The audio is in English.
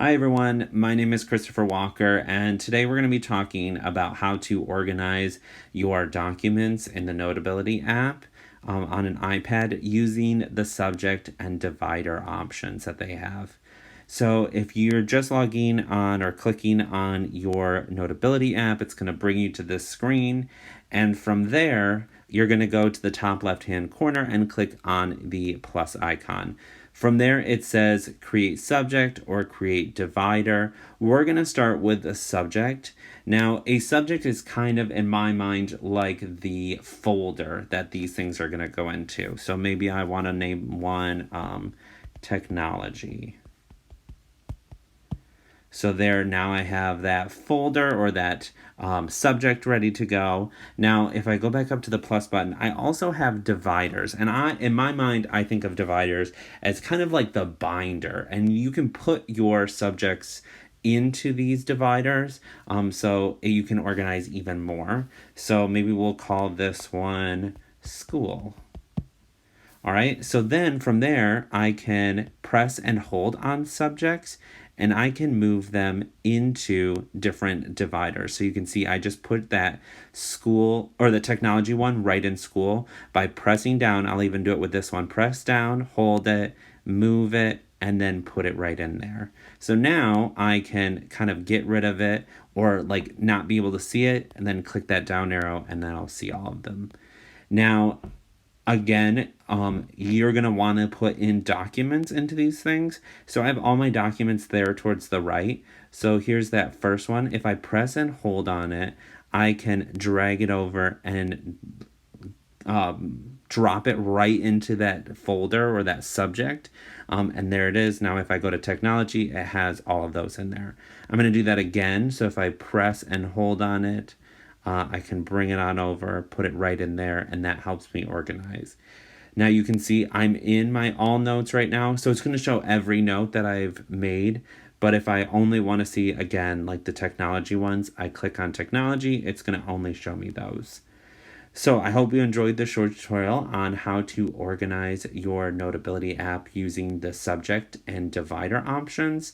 Hi everyone, my name is Christopher Walker, and today we're going to be talking about how to organize your documents in the Notability app on an iPad using the subject and divider options that they have. So if you're just logging on or clicking on your Notability app, it's going to bring you to this screen, and from there, you're going to go to the top left-hand corner and click on the plus icon. From there, it says create subject or create divider. We're going to start with a subject. Now, a subject is kind of, in my mind, like the folder that these things are going to go into. So maybe I want to name one technology. So there, now I have that folder or that subject ready to go. Now, if I go back up to the plus button, I also have dividers. And in my mind, I think of dividers as kind of like the binder. And you can put your subjects into these dividers so you can organize even more. So maybe we'll call this one school. All right, so then from there, I can press and hold on subjects and I can move them into different dividers. So you can see I just put that school or the technology one right in school by pressing down. I'll even do it with this one. Press down, hold it, move it, and then put it right in there. So now I can kind of get rid of it or like not be able to see it and then click that down arrow and then I'll see all of them. Now, again, you're going to want to put in documents into these things. So I have all my documents there towards the right. So here's that first one. If I press and hold on it, I can drag it over and drop it right into that folder or that subject. And there it is. Now, if I go to technology, it has all of those in there. I'm going to do that again. So if I press and hold on it, I can bring it on over, put it right in there, and that helps me organize. Now you can see I'm in my all notes right now, so it's going to show every note that I've made. But if I only want to see, again, like the technology ones, I click on technology, it's going to only show me those. So I hope you enjoyed this short tutorial on how to organize your Notability app using the subject and divider options.